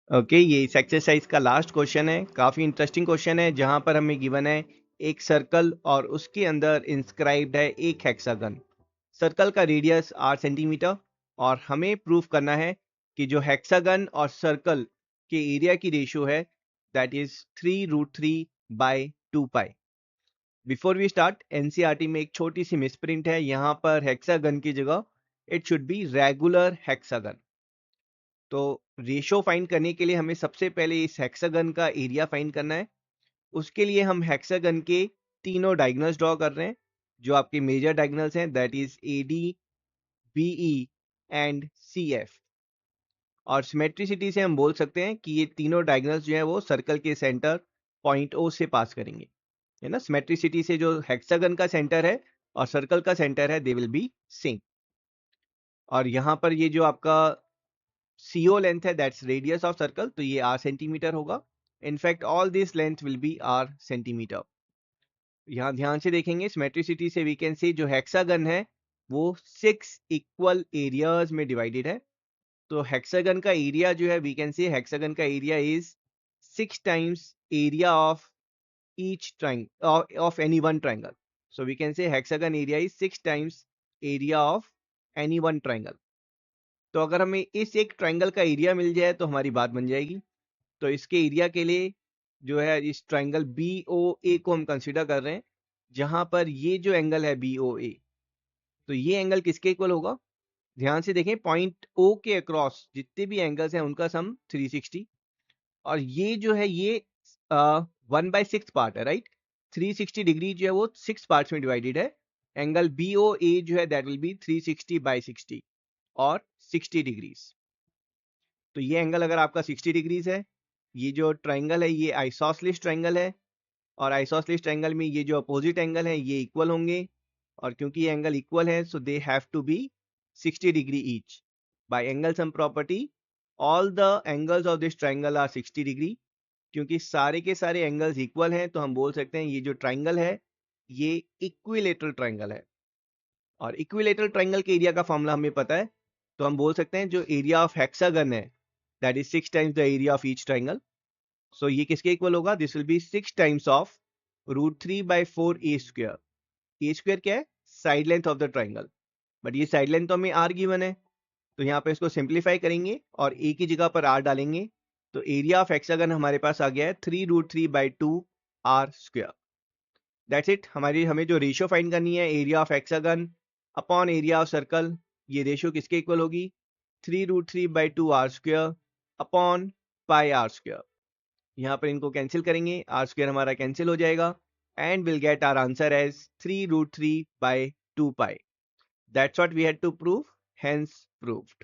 Okay, ये इस exercise का लास्ट क्वेश्चन है। काफ़ी इंटरेस्टिंग क्वेश्चन है जहाँ पर हमें गिवन है एक सर्कल और उसके अंदर इंस्क्राइब्ड है एक हेक्सागन। सर्कल का रेडियस 8 सेंटीमीटर और हमें प्रूफ करना है कि जो हेक्सागन और सर्कल के एरिया की रेशियो है that is 3√3/2 pi. Before we start, NCERT में एक छोटी सी मिसप्रिंट है। यहाँ पर हेक्सागन की जगह it should be regular hexagon. तो रेशो फाइंड करने के लिए हमें सबसे पहले इस हेक्सागन का एरिया फाइंड करना है। उसके लिए हम हेक्सागन के तीनों डायगोनल्स ड्रॉ कर रहे हैं जो आपके मेजर डायगोनल्स हैं, that is A D, B E and C F. और सिमेट्रिसिटी से हम बोल सकते हैं कि ये तीनों डायगोनल्स जो है वो सर्कल के सेंटर पॉइंट ओ से पास करेंगे, है ना। सिमेट्रिसिटी से जो हेक्सागन का सेंटर है और सर्कल का सेंटर है दे विल बी सेम। और यहाँ पर ये जो आपका CO लेंथ है दैट्स रेडियस ऑफ सर्कल, तो ये r सेंटीमीटर होगा। In fact all this length will be r centimetre. यहाँ ध्यान से देखेंगे सिमेट्रिसिटी से वी कैन सी जो हेक्सागन है वो 6 इक्वल एरियाज में डिवाइडेड है। तो हेक्सागन का एरिया जो है वी कैन सी हेक्सागन का area is 6 times area of each triangle of any one triangle. So we can say hexagon area is 6 times area of any one triangle. तो अगर हमें इस एक ट्रायंगल का एरिया मिल जाए तो हमारी बात बन जाएगी। तो इसके एरिया के लिए जो है इस ट्रायंगल बी ओ ए को हम कंसीडर कर रहे हैं, जहां पर ये जो एंगल है बी ओ ए, तो ये एंगल किसके इक्वल होगा? ध्यान से देखें, पॉइंट ओ के अक्रॉस जितने भी एंगल्स हैं उनका सम 360। और ये जो है ये 1/6 पार्ट है, राइट। 360 डिग्री जो है वो 6 पार्ट्स में डिवाइडेड है। एंगल बी ओ ए जो है दैट विल बी 360/60 और 60 डिग्रीज। तो ये एंगल अगर आपका 60 डिग्रीज है, ये जो ट्रायंगल है ये आइसोसेलेस ट्रायंगल है, और आइसोसेलेस ट्रायंगल में ये जो अपोजिट एंगल है ये इक्वल होंगे। और क्योंकि ये एंगल इक्वल है so they have to be 60 degree each. By angle sum property all the angles of this triangle are 60 degree. क्योंकि सारे के सारे एंगल्स इक्वल हैं तो हम बोल सकते हैं ये जो ट्रायंगल है ये इक्विलेटरल ट्रायंगल है। और इक्विलेटरल ट्रायंगल के एरिया का फॉर्मूला हमें पता है, तो हम बोल सकते हैं जो एरिया ऑफ हेक्सागन है that is 6 times the area of each triangle. So ये किसके इक्वल होगा? This will be 6 times of √3/4 a²। A square क्या है? Side length of the triangle. But ये साइड लेंथ तो हमें r गिवन है, तो यहाँ पे इसको सिंप्लीफाई करेंगे और a की जगह पर r डालेंगे। तो एरिया ऑफ हेक्सागन हमारे पास आ गया है 3√3/2 r²। That's it. हमें जो रेशियो फाइंड करनी है area of hexagon upon area of circle, ये रेशियो किसके इक्वल होगी? 3√3/2 r² अपॉन πr²। यहाँ पर इनको कैंसिल करेंगे, r² हमारा कैंसिल हो जाएगा and will get our answer as 3√3/2 pi. That's what we had to prove, hence proved.